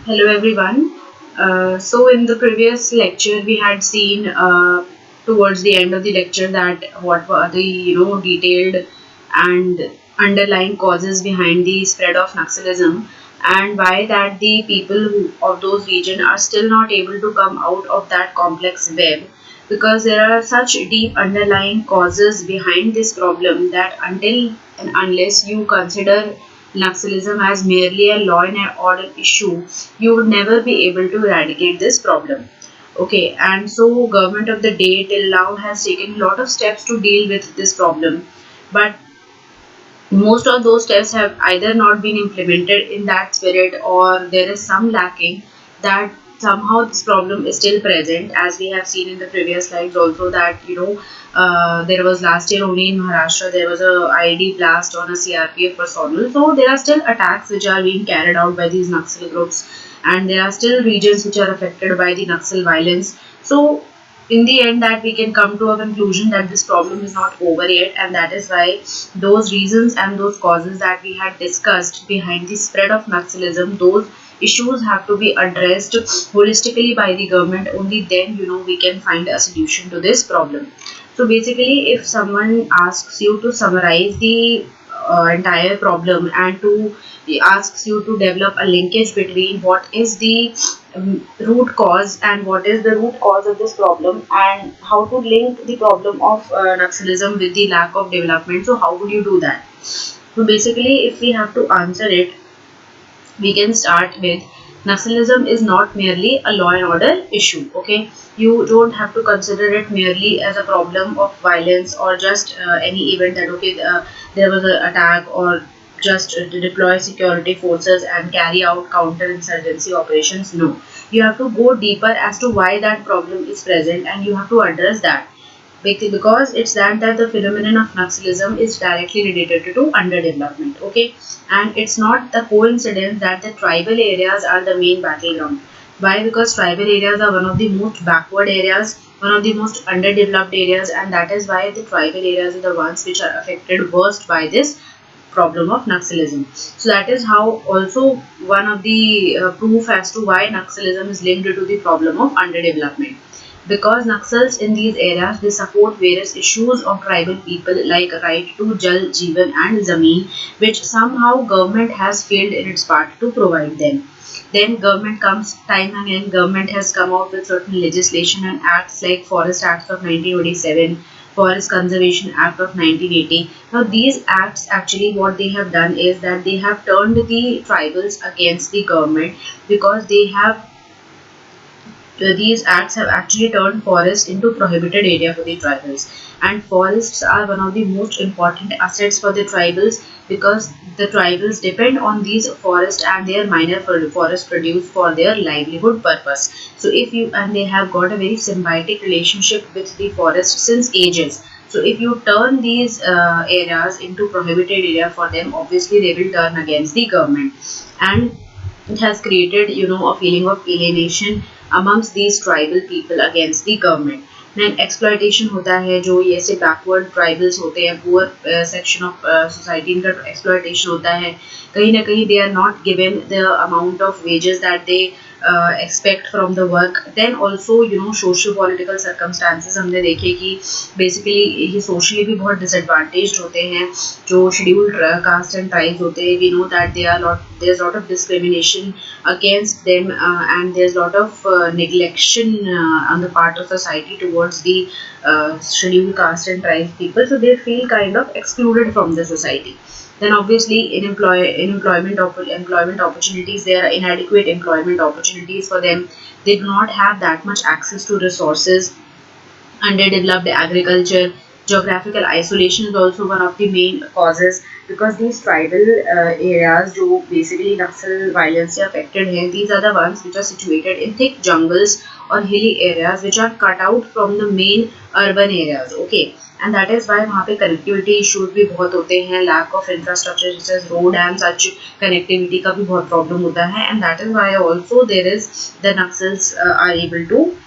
Hello everyone. So in the previous lecture we had seen towards the end of the lecture that what were the detailed and underlying causes behind the spread of Naxalism, and why that the people of those regions are still not able to come out of that complex web, because there are such deep underlying causes behind this problem that until and unless you consider Naxalism as merely a law and order issue, you would never be able to eradicate this problem. Okay, and so government of the day till now has taken a lot of steps to deal with this problem, but most of those steps have either not been implemented in that spirit, or there is some lacking, that somehow this problem is still present, as we have seen in the previous slides also, that there was last year only in Maharashtra there was a IED blast on a CRPF personnel. So there are still attacks which are being carried out by these Naxal groups, and there are still regions which are affected by the Naxal violence. So in the end, that we can come to a conclusion that this problem is not over yet, and that is why those reasons and those causes that we had discussed behind the spread of Naxalism, those issues have to be addressed holistically by the government. Only then we can find a solution to this problem. So basically, if someone asks you to summarize the entire problem, and to he asks you to develop a linkage between what is the root cause and what is the root cause of this problem, and how to link the problem of Naxalism with the lack of development. So how would you do that? So basically, if we have to answer it, we can start with Naxalism is not merely a law and order issue. Okay, you don't have to consider it merely as a problem of violence, or just any event that there was an attack, or just to deploy security forces and carry out counter-insurgency operations. No, you have to go deeper as to why that problem is present, and you have to address that, because it's that the phenomenon of Naxalism is directly related to underdevelopment. Okay, and it's not the coincidence that the tribal areas are the main battleground. Why? Because tribal areas are one of the most backward areas, one of the most underdeveloped areas, and that is why the tribal areas are the ones which are affected worst by this problem of Naxalism. So that is how also one of the proof as to why Naxalism is linked to the problem of underdevelopment, because Naxals in these areas, they support various issues of tribal people like right to Jal, Jeevan and Zameen, which somehow government has failed in its part to provide them. Then government comes time and again, government has come out with certain legislation and acts like Forest Acts of 1927, Forest Conservation Act of 1980. Now these acts, actually what they have done is that they have turned the tribals against the government, because they have these acts have actually turned forests into prohibited area for the tribals, and forests are one of the most important assets for the tribals, because the tribals depend on these forests and their minor forest produce for their livelihood purpose. So if you and they have got a very symbiotic relationship with the forest since ages. So if you turn these areas into prohibited area for them, obviously they will turn against the government, and it has created a feeling of alienation amongst these tribal people against the government. Then exploitation होता है, जो ये से backward tribals होते हैं, poor section of society, इनका exploitation होता है. कहीं ना कहीं they are not given the amount of wages that they expect from the work. Then also socio political circumstances हमने देखे कि basically ये socially भी बहुत disadvantaged होते हैं, जो scheduled caste and tribes होते हैं. We know that there's lot of discrimination against them, and there's lot of neglection on the part of society towards the scheduled caste and tribes people, so they feel kind of excluded from the society. Then obviously employment opportunities, there are inadequate employment opportunities for them. They do not have that much access to resources. Underdeveloped agriculture, geographical isolation is also one of the main causes, because these tribal areas जो basically Naxal violence से affected हैं, these are the ones which are situated in thick jungles or hilly areas which are cut out from the main urban areas. Okay, and that is why वहाँ पे connectivity issues भी बहुत होते हैं, lack of infrastructure such as road and such connectivity का भी बहुत problem होता है, and that is why also there is the Naxals are able to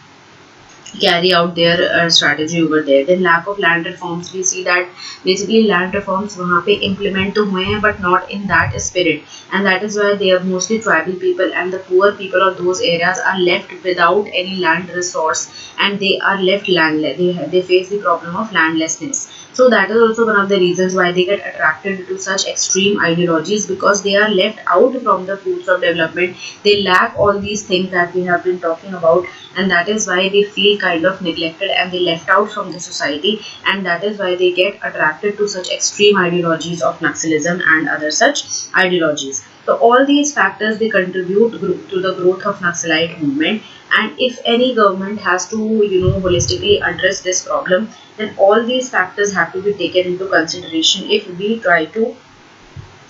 carry out their strategy over there. Then lack of land reforms, we see that basically land reforms वहाँ पे implement तो हुए हैं but not in that spirit, and that is why they are mostly tribal people and the poor people of those areas are left without any land resource, and they are left landless. They face the problem of landlessness. So that is also one of the reasons why they get attracted to such extreme ideologies, because they are left out from the fruits of development. They lack all these things that we have been talking about, and that is why they feel kind of neglected and they left out from the society, and that is why they get attracted to such extreme ideologies of Naxalism and other such ideologies. So all these factors, they contribute to the growth of Naxalite movement, and if any government has to holistically address this problem, then all these factors have to be taken into consideration if we try to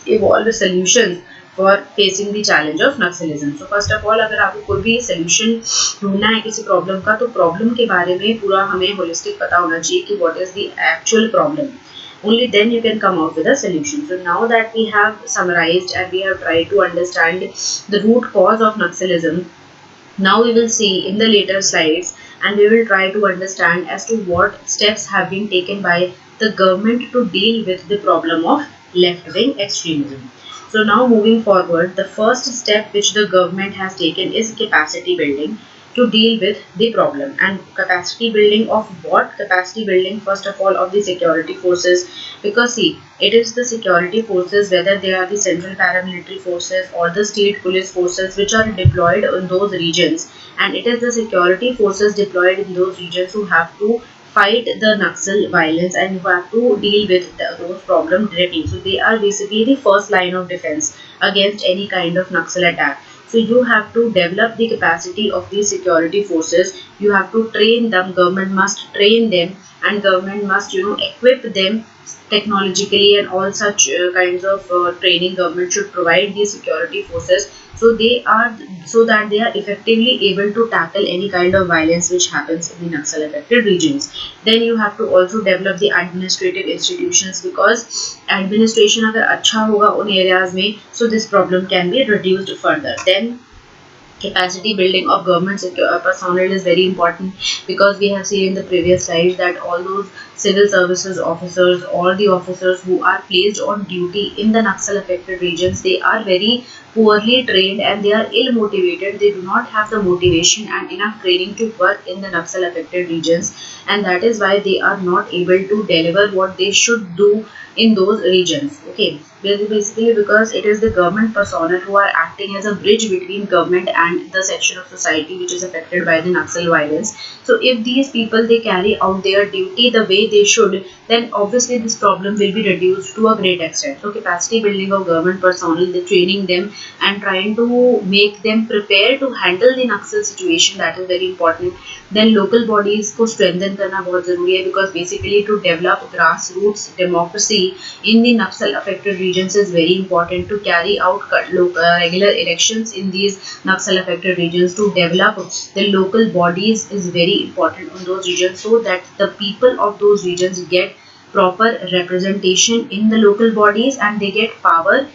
evolve solutions for facing the challenge of Naxalism. So first of all, अगर आपको कोई भी solution ढूंढना है किसी problem का, तो problem के बारे में पूरा हमें holistic पता होना चाहिए कि what is the actual problem. Only then you can come out with a solution. So now that we have summarized and we have tried to understand the root cause of Naxalism, now we will see in the later slides, and we will try to understand as to what steps have been taken by the government to deal with the problem of left-wing extremism. So now moving forward, the first step which the government has taken is capacity building to deal with the problem. And capacity building of what? Capacity building first of all of the security forces, because see, it is the security forces, whether they are the central paramilitary forces or the state police forces, which are deployed in those regions, and it is the security forces deployed in those regions who have to fight the Naxal violence and who have to deal with those problems directly. So they are basically the first line of defense against any kind of Naxal attack. So you have to develop the capacity of these security forces. You have to train them. Government must train them, and government must equip them technologically, and all such kinds of training government should provide these security forces, so they are so that they are effectively able to tackle any kind of violence which happens in the Naxal affected regions. Then you have to also develop the administrative institutions, because administration अगर अच्छा होगा उन areas में, so this problem can be reduced further. Then capacity building of government personnel is very important, because we have seen in the previous slides that all those civil services officers, all the officers who are placed on duty in the Naxal affected regions, they are very poorly trained and they are ill motivated. They do not have the motivation and enough training to work in the Naxal affected regions, and that is why they are not able to deliver what they should do in those regions. Okay, basically because it is the government personnel who are acting as a bridge between government and the section of society which is affected by the Naxal violence. So if these people, they carry out their duty the way they should, then obviously this problem will be reduced to a great extent. So capacity building of government personnel, the training them and trying to make them prepare to handle the Naxal situation, that is very important. Then local bodies को strengthen करना बहुत जरूरी है, because basically to develop grassroots democracy in the Naxal affected regions is very important. To carry out regular elections in these Naxal affected regions, to develop the local bodies is very important in those regions, so that the people of those regions get proper representation in the local bodies, and they get power,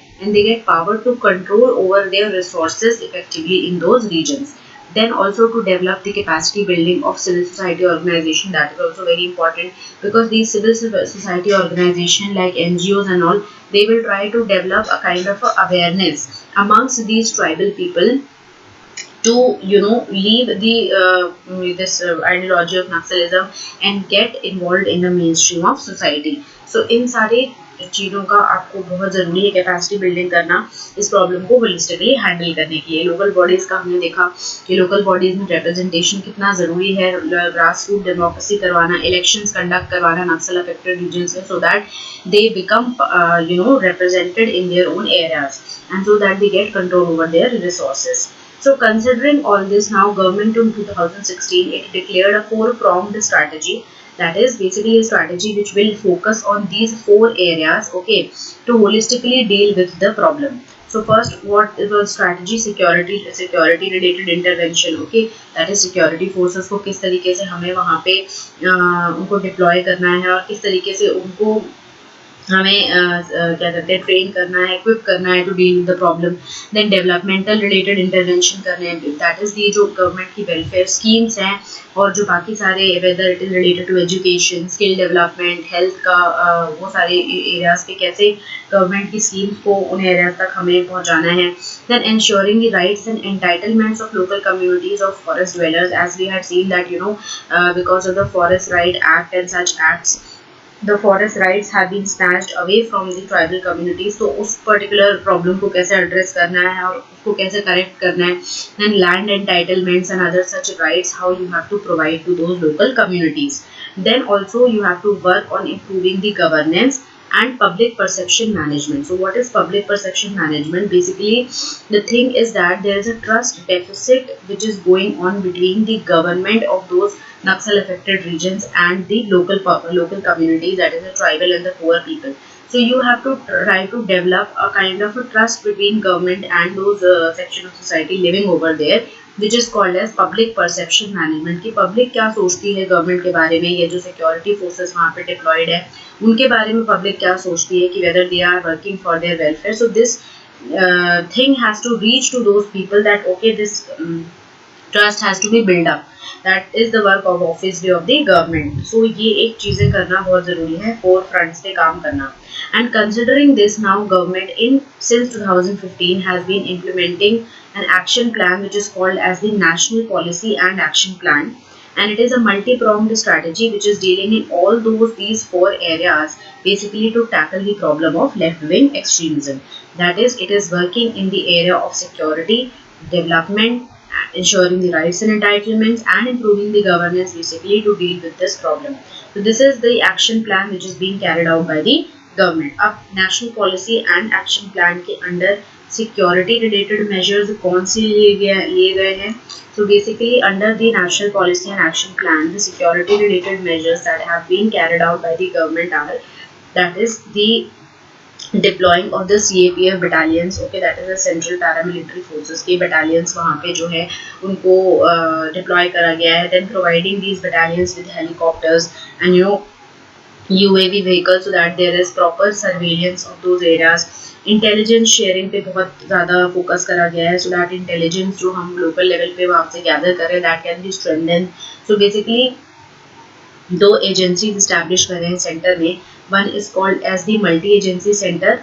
to control over their resources effectively in those regions. Then also to develop the capacity building of civil society organization, that is also very important, because these civil society organization like NGOs and all, they will try to develop a kind of a awareness amongst these tribal people to leave the this ideology of Naxalism and get involved in the mainstream of society. So in सारे चीज़ों का आपको बहुत ज़रूरी है capacity building करना इस problem को होलिस्टिकली हैंडल करने के लिए. लोकल बॉडीज़ का हमने देखा कि लोकल बॉडीज़ में रिप्रेजेंटेशन कितना ज़रूरी है, ग्रास रूट डेमोक्रेसी करवाना, इलेक्शंस कंडक्ट करवाना नक्सल अफेक्टेड रीजन्स में, so that they become represented in their own areas, and so that they get control over their resources. So considering all this, now government in 2016 it declared a four-pronged strategy, that is basically a strategy which will focus on these four areas, okay, to holistically deal with the problem. So first, what is the strategy? Security related intervention, okay, that is security forces को किस तरीके से हमें वहाँ पे उनको deploy करना है और किस तरीके से उनको हमें क्या कहते हैं ट्रेन करना है, इक्विप करना है to deal with the problem. Then developmental related intervention करने हैं, दैट इज दी जो गवर्नमेंट की वेलफेयर स्कीम्स हैं, और जो बाकी सारे whether it is related to education, skill development, health का, वो सारे एरियाज पे कैसे गवर्नमेंट की स्कीम्स को उन एरियाज तक हमें पहुंचाना है। Then ensuring the rights and entitlements of local communities of forest dwellers, as we had seen that because of the Forest Right Act and such acts, the forest rights have been snatched away from the tribal communities. तो उस particular problem को कैसे address करना है और उसको कैसे correct करना है, then land entitlements and other such rights, how you have to provide to those local communities. Then also you have to work on improving the governance and public perception management. So what is public perception management? Basically, the thing is that there is a trust deficit which is going on between the government of those Naxal affected regions and the local communities, that is the tribal and the poor people. So you have to try to develop a kind of a trust between government and those section of society living over there, which is called as public perception management. कि public क्या सोचती है government के बारे में, ये जो security forces वहाँ पे deployed है उनके बारे में public क्या सोचती है कि whether they are working for their welfare. So this thing has to reach to those people that okay, this trust has to be built up. That is the work of obviously of the government. So ये एक चीजें करना बहुत जरूरी है, four fronts पे काम करना. And considering this, now government in since 2015 has been implementing an action plan which is called as the National Policy and Action Plan, and it is a multi-pronged strategy which is dealing in all these four areas basically to tackle the problem of left-wing extremism. That is, it is working in the area of security, development, ensuring the rights and entitlements, and improving the governance basically to deal with this problem. So this is the action plan which is being carried out by the government. अब national policy and action plan के अंदर security related measures कौन से लिए गए हैं? So basically under the national policy and action plan, the security related measures that have been carried out by the government are, that is the deploying of the CAPF battalions, okay, that is the central paramilitary forces के battalions वहाँ पे जो है उनको deploy करा गया है. then providing these battalions with helicopters and UAV vehicles so that there is proper surveillance of those areas. Intelligence sharing पे बहुत ज़्यादा फोकस करा गया है, सो दैट इंटेलिजेंस जो हम लोकल लेवल पे वहाँ से गैदर करें that can be strengthen. So basically दो एजेंसीज इस्टेब्लिश कर रहे हैं सेंटर में. One is called as the multi agency centre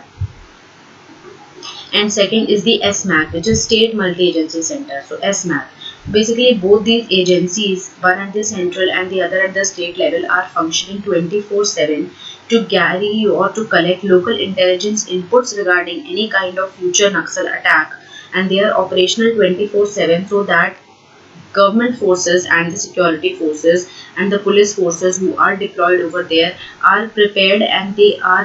and second is the SMAC, which is State Multi-Agency Center. So SMAC. Basically, both these agencies, one at the central and the other at the state level, are functioning 24/7 to carry or to collect local intelligence inputs regarding any kind of future Naxal attack, and they are operational 24/7 so that government forces and the security forces and the police forces who are deployed over there are prepared, and they are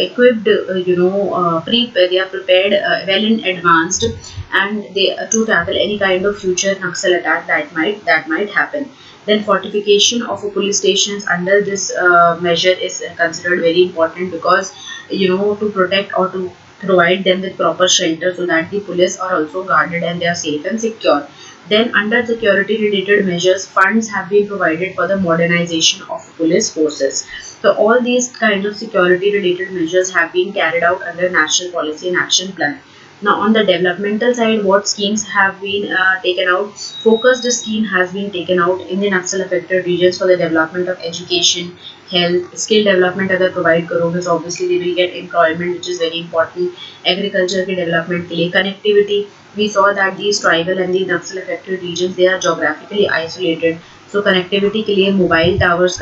equipped, they are prepared well in advanced, and they to tackle any kind of future Naxal attack that might happen. Then fortification of a police stations under this measure is considered very important, because to protect or to provide them with proper shelter so that the police are also guarded and they are safe and secure. Then under security related measures, funds have been provided for the modernization of police forces. So all these kind of security related measures have been carried out under National Policy and Action Plan. Now on the developmental side, what schemes have been taken out? Focused scheme has been taken out in the Naxal affected regions for the development of education, health, skill development. अगर provide करोगे so obviously they will get employment, which is very important. Agriculture के development के लिए connectivity. We saw that these tribal and the Naxal affected regions, they are geographically isolated. So connectivity के लिए mobile towers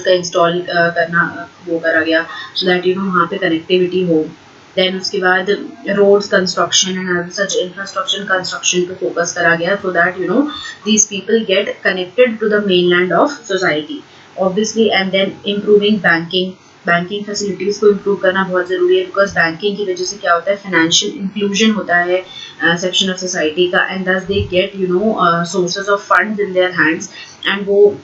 का install करना वो करा गया सो दैट वहाँ पे कनेक्टिविटी हो. देन उसके बाद roads construction and such infrastructure construction पे फोकस करा गया so that these people get connected to the mainland of society obviously. And then improving banking facilities को इम्प्रूव करना बहुत ज़रूरी है, बिकॉज बैंकिंग की वजह से क्या होता है, फाइनेंशियल इंक्लूजन होता है सेक्शन ऑफ सोसाइटी का, एंड दस they get sources of funds in their hands, and वो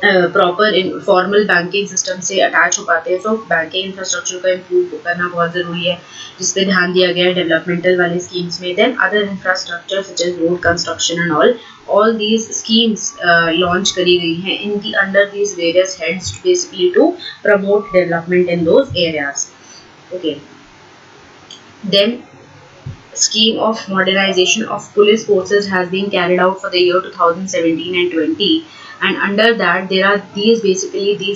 प्रॉपर फॉर्मल बैंकिंग सिस्टम से अटैच हो पाते हैं. सो बैंकिंग इंफ्रास्ट्रक्चर को इम्प्रूव करना बहुत ज़रूरी है, जिस पे ध्यान दिया गया है डेवलपमेंटल वाले स्कीम्स में. Then other infrastructure such as road construction and all these schemes launch करी गई हैं in the under these various heads basically to promote development in those areas. Okay, then scheme of modernization of police forces has been carried out for the year 2017 and 20, and under that there are these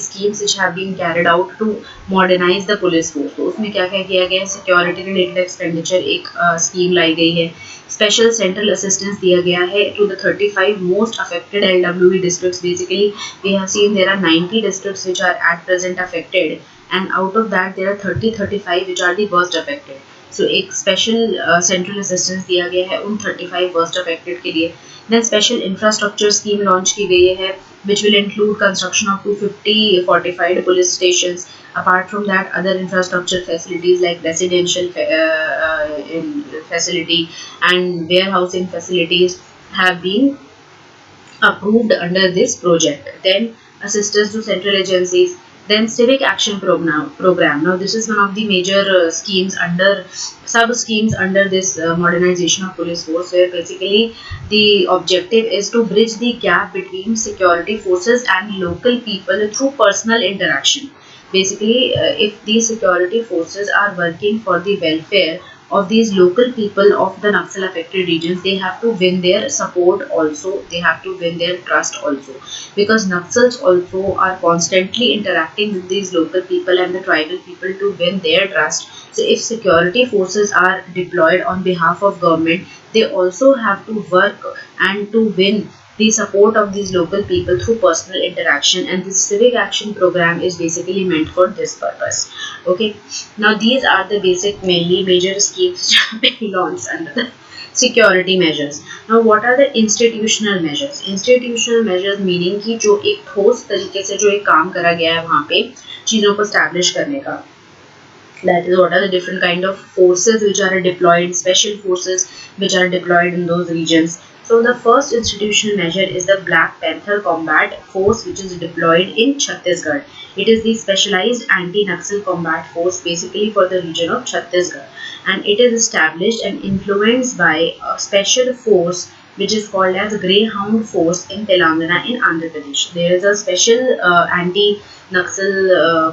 schemes which have been carried out to modernize the police force. तो उसमें क्या क्या किया गया है, security related expenditure एक scheme लाई गई है, स्पेशल सेंट्रल असिस्टेंस दिया गया है to the 35 most affected LWE districts. Basically we have seen there are 90 districts which are at present affected, and out of that there are 35 which are the worst affected. सो एक special central assistance दिया गया है उन 35 worst affected के लिए. Then special infrastructure scheme launch की गई है which will include construction of 250 fortified police stations. Apart from that other infrastructure facilities like residential facility and where housing facilities have been approved under this project. Then assistance to central agencies. Then civic action program. Now this is one of the major schemes under sub schemes under this modernization of police force, where basically the objective is to bridge the gap between security forces and local people through personal interaction. Basically if these security forces are working for the welfare of these local people of the Naxal affected regions, they have to win their support also, they have to win their trust also, because Naxals also are constantly interacting with these local people and the tribal people to win their trust. So if security forces are deployed on behalf of government, they also have to work and to win the support of these local people through personal interaction, and this civic action program is basically meant for this purpose. Okay, now these are the basic mainly major schemes which have been launched under the security measures. Now what are the institutional measures? Institutional measures meaning कि जो एक ठोस तरीके से जो एक काम करा गया है वहाँ पे चीज़ों को establish करने का. That is, what are the different kind of forces which are deployed, special forces which are deployed in those regions. So the first institutional measure is the Black Panther Combat Force, which is deployed in Chhattisgarh. It is the specialized anti-Naxal combat force basically for the region of Chhattisgarh, and it is established and influenced by a special force which is called as Greyhound force in Telangana in Andhra Pradesh. There is a special anti-Naxal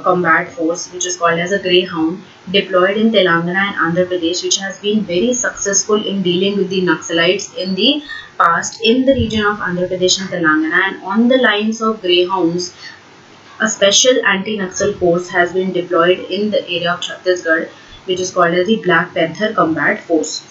combat force which is called as a Greyhound deployed in Telangana and Andhra Pradesh, which has been very successful in dealing with the Naxalites in the past in the region of Andhra Pradesh and Telangana. And on the lines of Greyhounds, a special anti-Naxal force has been deployed in the area of Chhattisgarh, which is called as the Black Panther Combat Force.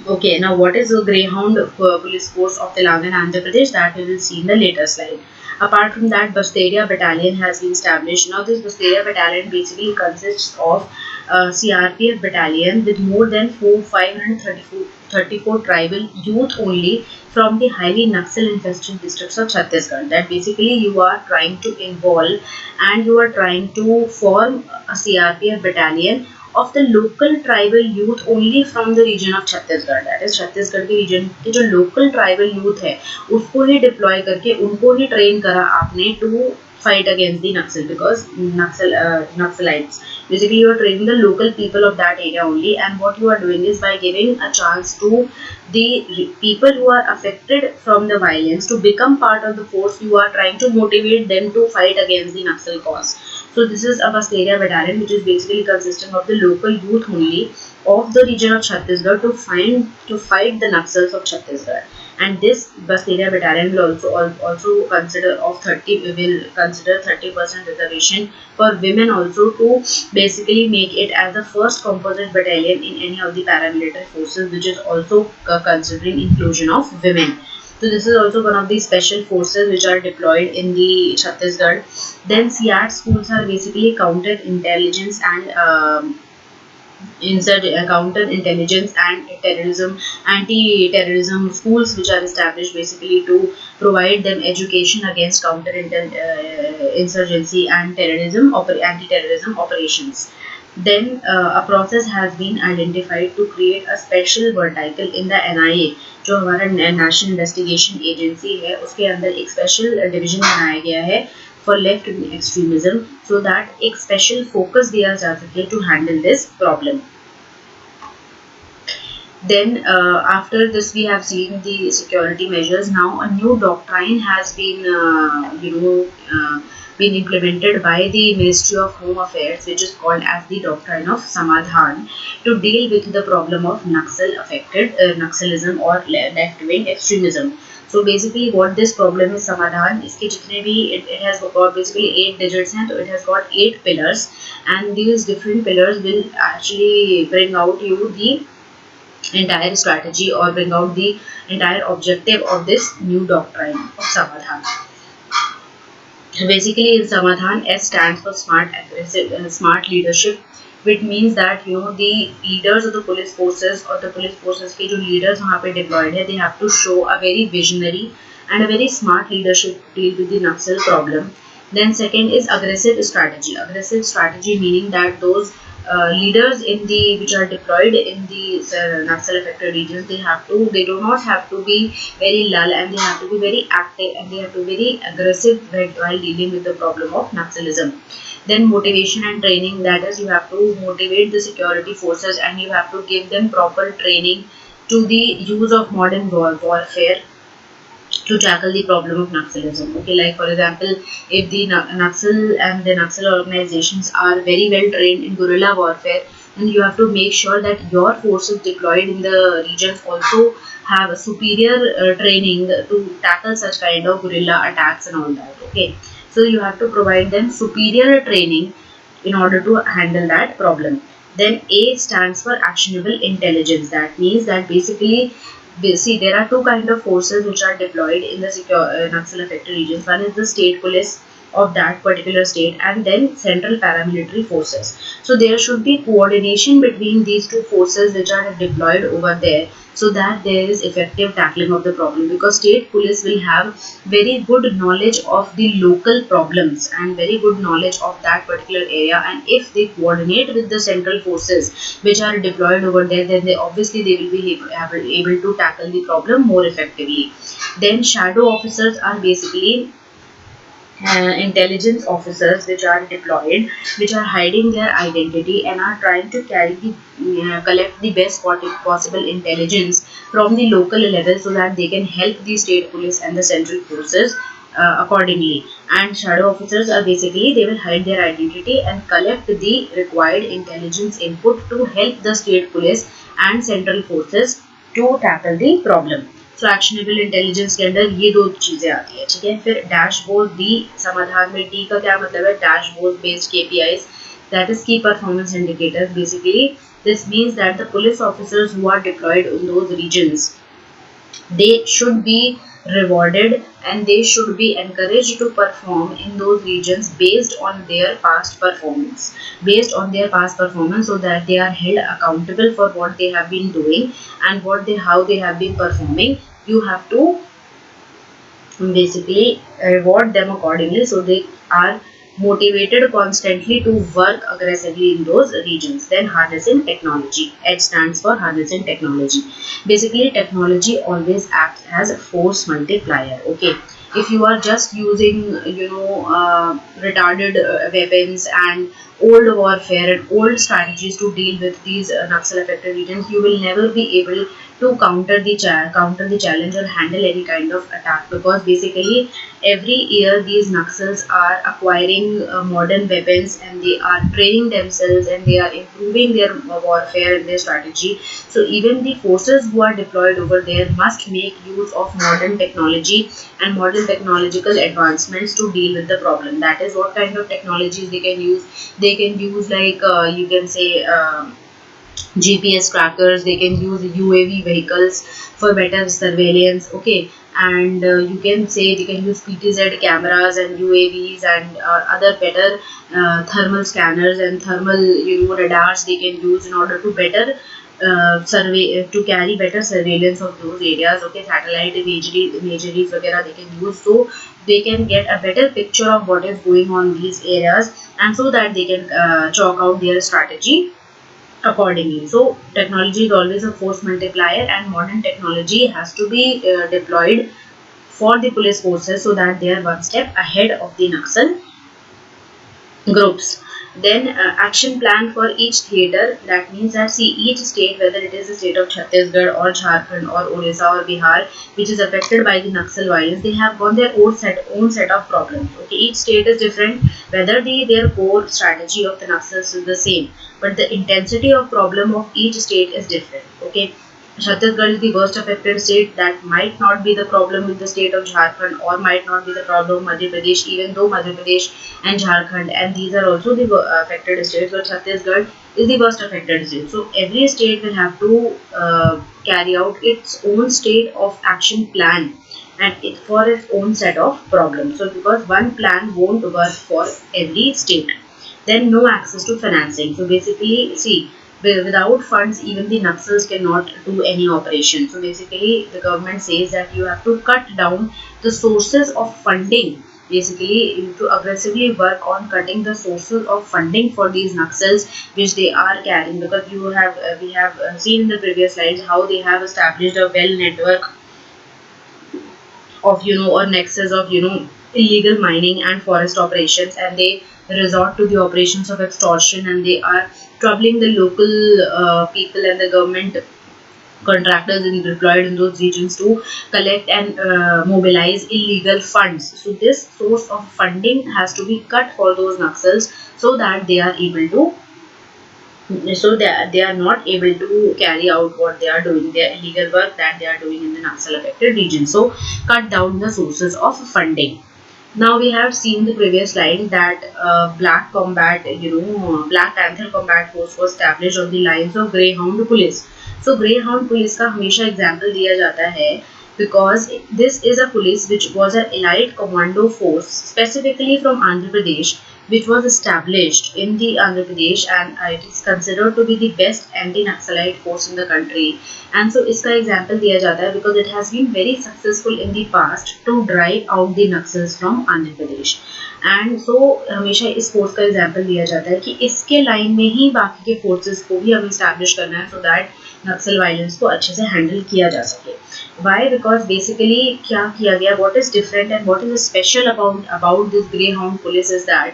Okay, now what is the Greyhound police force of Telangana and Andhra Pradesh? That we will see in the later slide. Apart from that, Basteria Battalion has been established. Now this Basteria Battalion basically consists of CRPF battalion with more than 534 tribal youth only from the highly Naxal infested districts of Chhattisgarh. That basically you are trying to involve and you are trying to form a CRPF battalion of the local tribal youth only from the region of Chhattisgarh. That is Chhattisgarh के region के जो local tribal youth है उसको ही deploy करके उनको ही train करा आपने to fight against the Naxal, because Naxalites. Basically you are training the local people of that area only, and what you are doing is by giving a chance to the people who are affected from the violence to become part of the force. You are trying to motivate them to fight against the Naxal cause. So this is a Basteria battalion which is basically consisting of the local youth only of the region of Chhattisgarh to fight the Naxals of Chhattisgarh. And this Basteria battalion will also consider 30% reservation for women also, to basically make it as the first composite battalion in any of the paramilitary forces, which is also considering inclusion of women. So this is also one of the special forces which are deployed in the Chhattisgarh. Then CRT schools are basically counter-intelligence and counter-intelligence and terrorism, anti-terrorism schools which are established basically to provide them education against insurgency and anti-terrorism operations. Then a process has been identified to create a special vertical in the NIA जो हमारा national investigation agency है उसके अंदर एक special division बनाया गया है for left extremism, so that एक स्पेशल फोकस दिया जा सके to handle this problem. Then after this we have seen the security measures. Now a new doctrine has been been implemented by the Ministry of Home Affairs, which is called as the Doctrine of Samadhan, to deal with the problem of Naxalism or left wing extremism. So basically what this problem is Samadhan, इसके जितने भी it has got basically 8 digits हैं, तो it has got 8 pillars, and these different pillars will actually bring out you the entire strategy or bring out the entire objective of this new doctrine of Samadhan. Basically in Samadhan, S stands for smart, aggressive, smart leadership, which means that the leaders of the police forces or the police forces के जो leaders वहाँ पे deployed है, they have to show a very visionary and a very smart leadership to deal with the Naxal problem. Then second is aggressive strategy. Aggressive strategy meaning that those leaders in the which are deployed in the Naxal affected regions, they do not have to be very lull, and they have to be very active, and they have to be very aggressive while dealing with the problem of Naxalism. Then motivation and training, that is you have to motivate the security forces and you have to give them proper training to the use of modern warfare to tackle the problem of Naxalism. Okay, like for example, if the Naxal and the Naxal organizations are very well trained in guerrilla warfare, then you have to make sure that your forces deployed in the regions also have a superior training to tackle such kind of guerrilla attacks and all that. Okay, so you have to provide them superior training in order to handle that problem. Then A stands for actionable intelligence. That means that basically, see, there are two kind of forces which are deployed in the secure Naxal affected regions. One is the state police of that particular state, and then central paramilitary forces. So there should be coordination between these two forces which are deployed over there, so that there is effective tackling of the problem, because state police will have very good knowledge of the local problems and very good knowledge of that particular area, and if they coordinate with the central forces which are deployed over there, then they obviously they will be able to tackle the problem more effectively. Then shadow officers are basically intelligence officers which are deployed, which are hiding their identity and are trying to collect the best possible intelligence from the local level, so that they can help the state police and the central forces accordingly. And shadow officers are basically, they will hide their identity and collect the required intelligence input to help the state police and central forces to tackle the problem. So actionable intelligence के अंदर ये दो चीजें आती है, ठीक है. फिर डैशबोर्ड डी, समाधान में डी का क्या मतलब है, dashboard based KPIs, that is key performance indicators. Basically this means that the police officers who are deployed in those regions, they should be rewarded and they should be encouraged to perform in those regions based on their past performance, so that they are held accountable for what they have been doing and how they have been performing. You have to basically reward them accordingly, so they are motivated constantly to work aggressively in those regions. Then harnessing technology. H stands for harnessing technology. Basically technology always acts as a force multiplier. Okay, if you are just using retarded weapons and old warfare and old strategies to deal with these Naxal affected regions, you will never be able to counter the challenge or handle any kind of attack, because basically every year these Naxals are acquiring modern weapons and they are training themselves and they are improving their warfare and their strategy. So even the forces who are deployed over there must make use of modern technology and modern technological advancements to deal with the problem. That is what kind of technologies they can use. They can use like you can say GPS trackers, they can use UAV vehicles for better surveillance. Okay, and you can say they can use PTZ cameras and UAVs and other better thermal scanners and thermal radars they can use in order to better to carry better surveillance of those areas. Okay, satellite imageries वगैरह they can use, so they can get a better picture of what is going on in these areas, and so that they can chalk out their strategy accordingly. So technology is always a force multiplier, and modern technology has to be deployed for the police forces so that they are one step ahead of the Naxal groups. Then action plan for each theatre. That means that see each state, whether it is the state of Chhattisgarh or Jharkhand or Orissa or Bihar, which is affected by the Naxal violence, they have got their own set of problems. Okay, each state is different. Whether their core strategy of the Naxals is the same, but the intensity of problem of each state is different. Okay, Chhattisgarh is the worst affected state. That might not be the problem with the state of Jharkhand, or might not be the problem of Madhya Pradesh, even though Madhya Pradesh and Jharkhand and these are also the affected states, but Chhattisgarh is the worst affected state. So every state will have to carry out its own state of action plan, and it for its own set of problems. So because one plan won't work for every state. Then no access to financing. So basically, see, without funds, even the Naxals cannot do any operation. So basically, the government says that you have to cut down the sources of funding. Basically, to aggressively work on cutting the sources of funding for these Naxals, which they are carrying, because we have seen in the previous slides how they have established a well network of or nexus of illegal mining and forest operations, and they resort to the operations of extortion, and they are troubling the local people and the government contractors deployed in those regions to collect and mobilize illegal funds. So this source of funding has to be cut for those Naxals so that they are able to they are not able to carry out what they are doing, their illegal work that they are doing in the Naxal affected region. So cut down the sources of funding. Now we have seen the previous slide that Black Panther Combat Force was established on the lines of Greyhound Police. So Greyhound Police का हमेशा example दिया जाता है because this is a police which was an elite commando force specifically from Andhra Pradesh, which was established in the Andhra Pradesh, and it is considered to be the best anti-Naxalite force in the country. And so इसका example दिया जाता है because it has been very successful in the past to drive out the Naxals from Andhra Pradesh. And so हमेशा इस force का example दिया जाता है कि इसके लाइन में ही बाकी के फोर्सेस को भी हमें स्टैब्लिश करना है सो दैट नक्सल वायलेंस को अच्छे से हैंडल किया जा सके. Why? Because basically क्या किया गया, what is different and what is special about this Greyhound police is that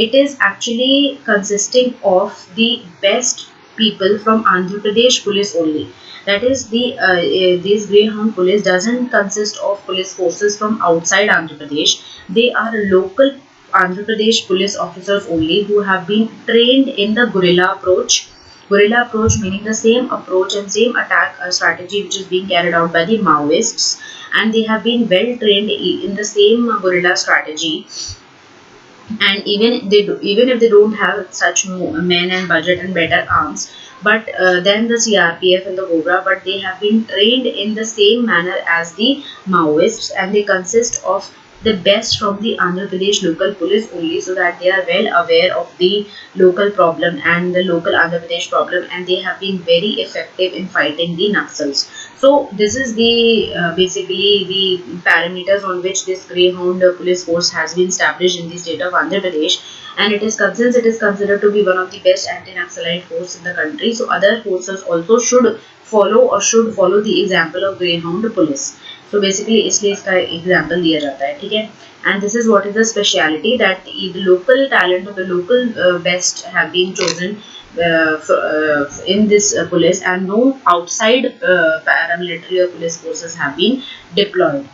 it is actually consisting of the best people from Andhra Pradesh police only. That is this Greyhound police doesn't consist of police forces from outside Andhra Pradesh. They are local Andhra Pradesh police officers only who have been trained in the guerrilla approach. Guerrilla approach meaning the same approach and same attack strategy which is being carried out by the Maoists, and they have been well trained in the same guerrilla strategy. And even if they don't have such men and budget and better arms, but then the CRPF and the Cobra, but they have been trained in the same manner as the Maoists, and they consist of the best from the Andhra Pradesh local police only, so that they are well aware of the local problem and the local Andhra Pradesh problem, and they have been very effective in fighting the Naxals. So this is the basically the parameters on which this Greyhound police force has been established in the state of Andhra Pradesh, and since it is considered to be one of the best anti-Naxalite force in the country, so other forces also should follow the example of Greyhound police. So basically इसलिए इसका example दिया जाता है, ठीक है. And this is what is the speciality, that the local talent or the local best have been chosen in this police, and no outside paramilitary or police forces have been deployed.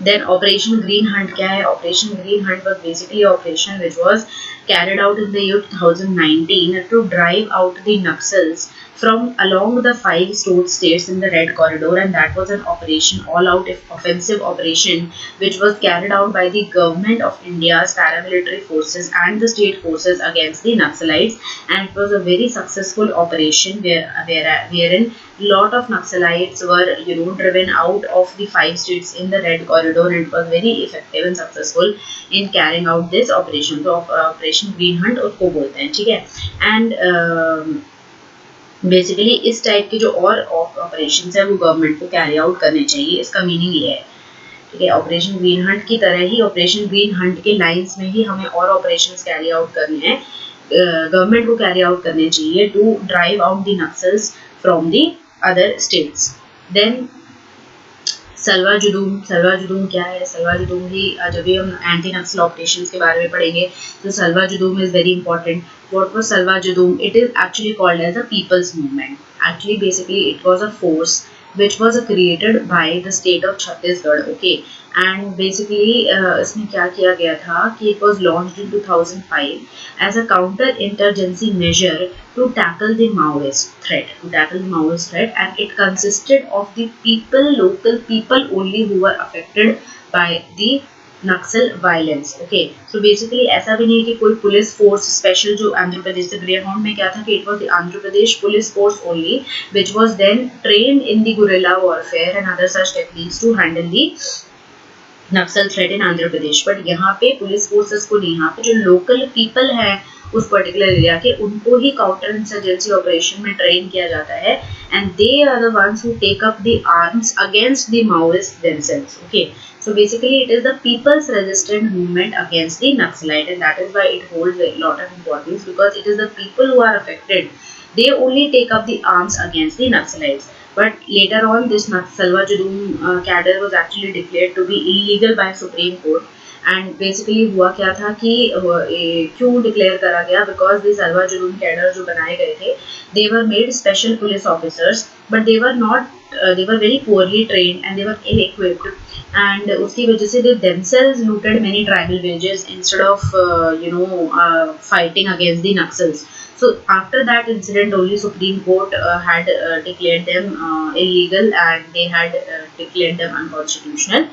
Then Operation Green Hunt क्या है? Operation Green Hunt was basically an operation which was carried out in the year 2019 to drive out the Naxals from along the 5 states in the Red Corridor, and that was an operation, all-out offensive operation, which was carried out by the government of India's paramilitary forces and the state forces against the Naxalites, and it was a very successful operation wherein lot of Naxalites were driven out of the 5 states in the Red Corridor, and it was very effective and successful in carrying out this operation. So Operation Green Hunt उसको बोलते हैं, ठीक है. And basically इस type के जो और operation है वो गवर्नमेंट को कैरी आउट करने चाहिए, इसका मीनिंग ये है, ठीक है. ऑपरेशन ग्रीन हंट की तरह ही ऑपरेशन ग्रीन हंट के लाइंस में ही हमें और ऑपरेशंस कैरी आउट करने हैं गवर्नमेंट को कैरी आउट करने चाहिए to drive out the Naxals from the other states. Then Salwa Judum क्या है? सलवा जुदूम भी जब भी हम एंटी नक्सल ऑपरेशंस के बारे में पढ़ेंगे तो Salwa Judum is very important. What was Salwa Judum? It is actually called as a people's movement. Actually basically it was a force which was created by the state of Chhattisgarh. Okay, and basically इसमें क्या किया गया था कि it was launched in 2005 as a counter insurgency measure to tackle the Maoist threat, and it consisted of the local people only who were affected by the Naxal violence. Okay, so basically ऐसा भी नहीं है कि कोई police force special, जो आंध्र प्रदेश से greyhound में क्या था कि it was the Andhra Pradesh police force only which was then trained in the guerrilla warfare and other such techniques to handle the Naxal threat in Andhra Pradesh. But यहाँ पे पुलिस फोर्सेस को नहीं, यहाँ पे जो लोकल पीपल है उस पर्टिकुलर एरिया के, उनको ही काउंटर इंसर्जेंसी ऑपरेशन में ट्रेन किया जाता है, and they are the ones who take up the arms against the Maoist themselves. Okay, so basically it is the people's resistance movement against the Naxalite, and that is why it holds a lot of importance, because it is the people who are affected. They only take up the arms against the Naxalites. But later on, this Salwa Judum cadre was actually declared to be illegal by Supreme Court. And basically हुआ क्या था कि क्यों declare करा गया? Because the सलवा जुलूम cadre जो बनाए गए थे, they were made special police officers, but they were not they were very poorly trained and they were ill equipped, and उसकी वजह से they themselves looted many tribal villages instead of fighting against the Naxals. So after that incident only Supreme Court had declared them illegal, and they had declared them unconstitutional.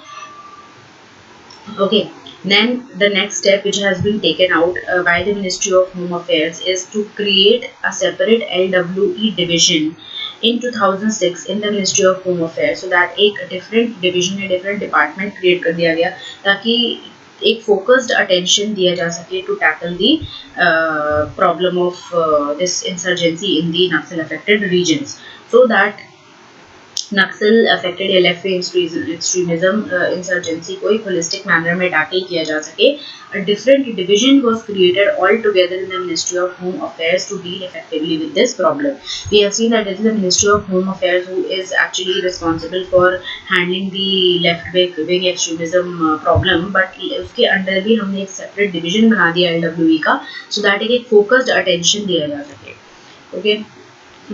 Okay, then the next step which has been taken out by the Ministry of Home Affairs is to create a separate LWE division in 2006 in the Ministry of Home Affairs, so that एक different division, a different department create कर दिया गया ताकि एक focused attention दिया जा सके to tackle the problem of this insurgency in the Naxal affected regions, so that Naxal affected या लेफ्ट विंग एक्सट्रीमिज्म इंसर्जेंसी को एक होलिस्टिक मैनर में टैकल किया जा सके. A different division was created altogether in the Ministry of Home Affairs to deal effectively with this problem. We have seen that it is the Ministry of Home Affairs who is actually responsible for handling the left wing extremism problem, but उसके under भी हमने एक separate division बना दिया LWE का, so that एक focused attention दिया जा सके. Okay.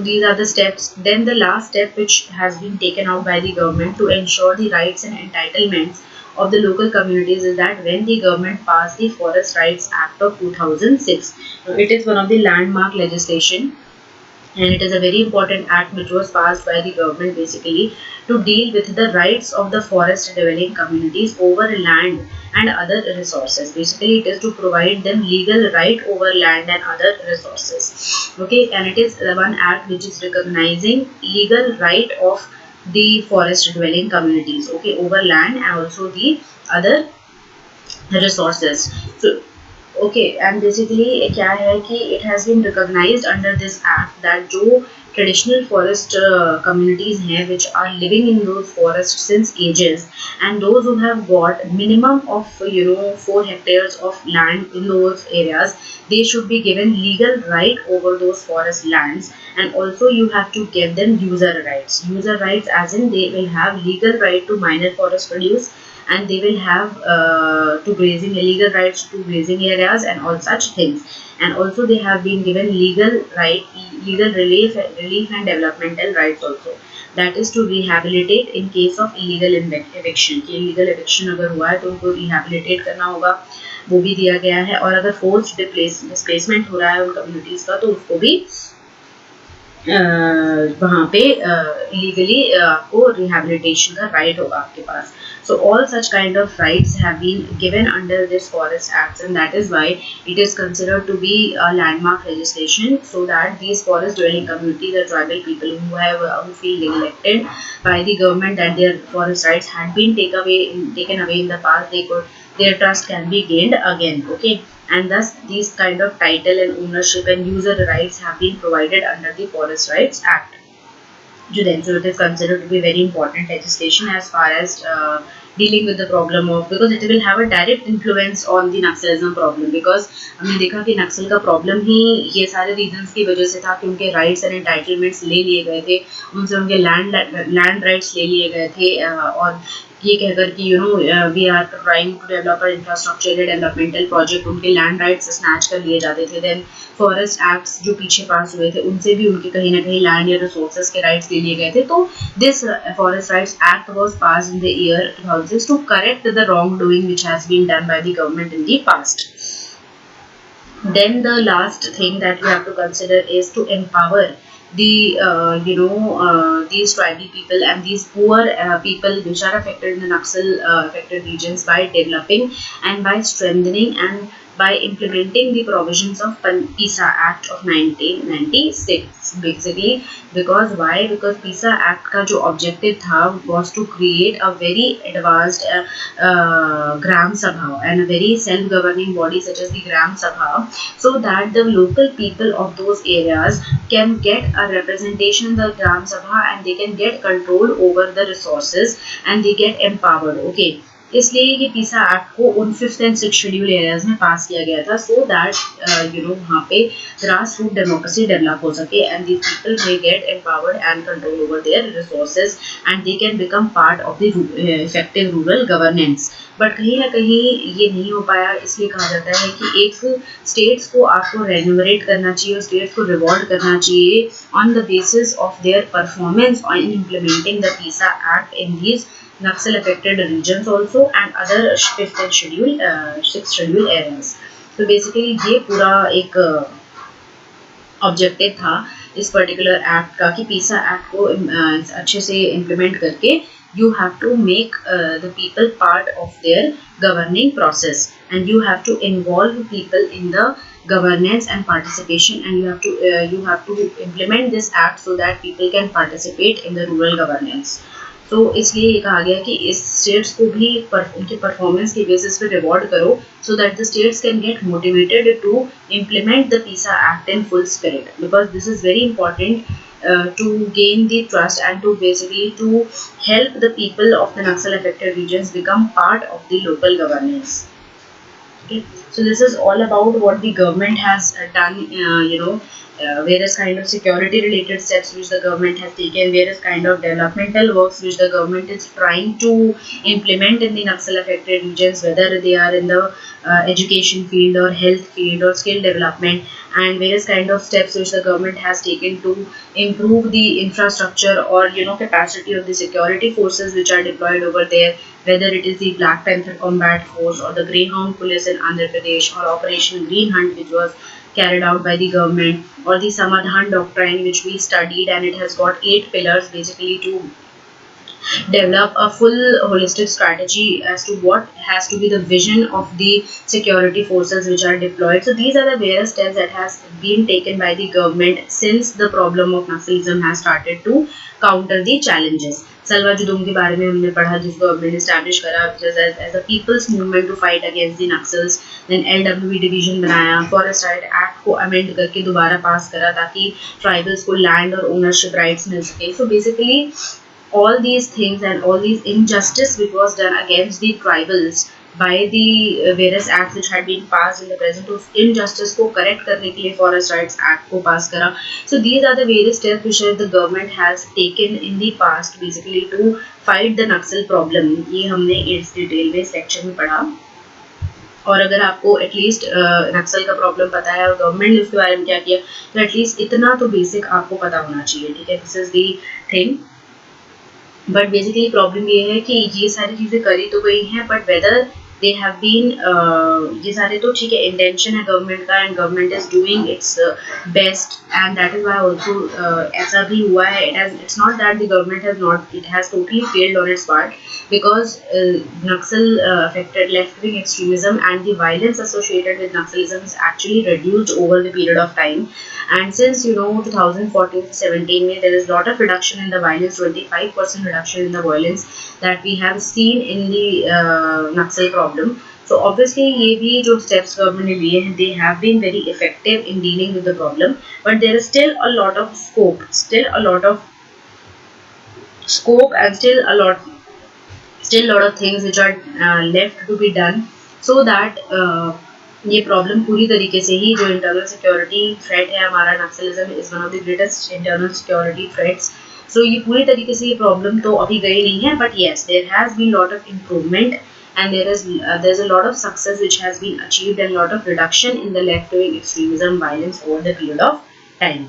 These are the steps. Then the last step which has been taken out by the government to ensure the rights and entitlements of the local communities is that when the government passed the Forest Rights Act of 2006, it is one of the landmark legislation, and it is a very important act which was passed by the government basically to deal with the rights of the forest dwelling communities over land and other resources. Basically it is to provide them legal right over land and other resources. Okay, and it is one act which is recognizing legal right of the forest dwelling communities, okay, over land and also the other resources. So okay, and basically क्या है कि it has been recognized under this act that जो traditional forest communities हैं which are living in those forests since ages, and those who have got minimum of 4 hectares of land in those areas, they should be given legal right over those forest lands, and also you have to give them user rights as in they will have legal right to minor forest produce, and they will have to grazing illegal rights to grazing areas and all such things, and also they have been given legal relief and developmental rights also, that is to rehabilitate in case of illegal eviction. कि illegal eviction अगर हुआ है तो उनको rehabilitate करना होगा, वो भी दिया गया है, और अगर forced displacement हो रहा है उन communities का तो उसको भी वहाँ पे लीगली आपको रिहैबिलिटेशन का राइट होगा आपके पास. So all such kind of rights have been given under this Forest Act, and that is why it is considered to be a landmark legislation, so that these forest dwelling communities or tribal people who feel neglected by the government, that their forest rights had been taken away in the past, their trust can be gained again. Okay, and thus these kind of title and ownership and user rights have been provided under the Forest Rights Act. So it is considered to be very important legislation as far as dealing with the problem of, because it will have a direct influence on the Naxalism problem, because हमने देखा कि नक्सल का problem ही ये सारे reasons की वजह से था कि उनके राइट्स एंड एंटाइटलमेंट्स ले लिए गए थे, उनसे उनके लैंड राइट्स ले लिए गए थे, और ये कहकर कि we are trying to develop infrastructure developmental project, उनके लैंड राइट्स स्नैच कर लिए जाते थे। देन फॉरेस्ट एक्ट्स जो पीछे पास हुए थे उनसे भी उनके कहीं ना कहीं लैंड या रिसोर्सेज के राइट्स ले लिए गए थे। तो this forest rights act was pass in the year 2000 to correct the wrong doing which has been done by the government in the past. Then the last thing that we have to consider is to empower these tribal people and these poor people which are affected in the Naxal affected regions by developing and by strengthening and by implementing the provisions of PISA Act of 1996 basically। Because why? Because PISA Act का जो objective था was to create a very advanced Gram Sabha and a very self-governing body such as the Gram Sabha, so that the local people of those areas can get a representation in the Gram Sabha and they can get control over the resources and they get empowered। Okay, इसलिए ये पीसा act को उन 5th and 6th schedule areas में पास किया गया था, so that वहाँ पे ग्रास रूट डेमोक्रेसी डेवलप हो सके and these people may get empowered and control over their resources and they can become part of the effective rural governance. But कहीं ना कहीं ये नहीं हो पाया, इसलिए कहा जाता है कि एक स्टेट्स को आपको रेन्यूमरेट करना चाहिए और स्टेट्स को रिवॉर्ड करना चाहिए on the basis of their performance in implementing the PESA act in these Naxal affected regions also and other 5th and 6th schedule areas। तो बेसिकली ये पूरा एक ऑब्जेक्टिव था इस पर्टिकुलर एक्ट का कि पीसा एक्ट को अच्छे से इम्प्लीमेंट करके you have to make the people part of their governing process and you have to involve people in the governance and participation and you have to implement this act so that people can participate in the rural governance। तो इसलिए ये कहा गया कि इस states को भी उनके परफॉर्मेंस के बेसिस पे रिवॉर्ड करो so that the states can get motivated to implement the PESA act in full spirit, because this is very important to gain the trust and to basically to help the people of the Naxal affected regions become part of the local governance। Okay, so this is all about what the government has done, various kind of security related steps which the government has taken, various kind of developmental works which the government is trying to implement in the Naxal affected regions, whether they are in the education field or health field or skill development, and various kind of steps which the government has taken to improve the infrastructure or capacity of the security forces which are deployed over there, whether it is the Black Panther Combat Force or the Greyhound Police in Andhra Pradesh or Operation Green Hunt which was carried out by the government, or the Samadhan Doctrine which we studied and it has got 8 pillars basically to develop a full holistic strategy as to what has to be the vision of the security forces which are deployed। So these are the various steps that has been taken by the government since the problem of Naxalism has started to counter the challenges। Salwa Judum के बारे में हमने पढ़ा जिस government establish करा as a people's movement to fight against the Naxals. Then LWB division बनाया, forest right act को amend करके दोबारा पास करा ताकि ट्राइबल्स को लैंड और ओनरशिप राइट्स मिल सके। So basically all these things and all these injustice which was done against the tribals by the various acts which had been passed in the present, उस injustice को correct करने के लिए Forest Rights Act को pass करा। So these are the various steps which the government has taken in the past basically to fight the Naxal problem। ये हमने इस डिटेल में इस लेक्चर में पढ़ा। और अगर आपको एटलीस्ट नक्सल का प्रॉब्लम पता है और गवर्नमेंट ने उसके बारे में क्या किया तो एटलीस्ट इतना तो बेसिक आपको पता होना चाहिए, ठीक है। This is the thing. But basically problem ये है कि ये सारी चीज़ें करी तो गई हैं but whether they have been, ये सारे तो ठीक है इंटेंशन है गवर्नमेंट का and government is doing its best and that is why also ऐसा भी हुआ है। It's not that the government has not, it has totally failed on its part because Naxal affected left-wing extremism and the violence associated with Naxalism is actually reduced over the period of time। And since 2014-17 में there is lot of reduction in the violence, 25% reduction in the violence that we have seen in the Naxal problem। So obviously ये भी जो steps government ने लिए हैं they have been very effective in dealing with the problem, but there is still a lot of scope, and still still lot of things which are left to be done, so that ये problem पूरी तरीके से ही जो internal security threat है हमारा, Naxalism is one of the greatest internal security threats. So ये पूरी तरीके से ये प्रॉब्लम तो अभी गई नहीं है, but yes there has been lot of improvement and there's a lot of success which has been achieved and lot of reduction in the left wing extremism violence over the period of time.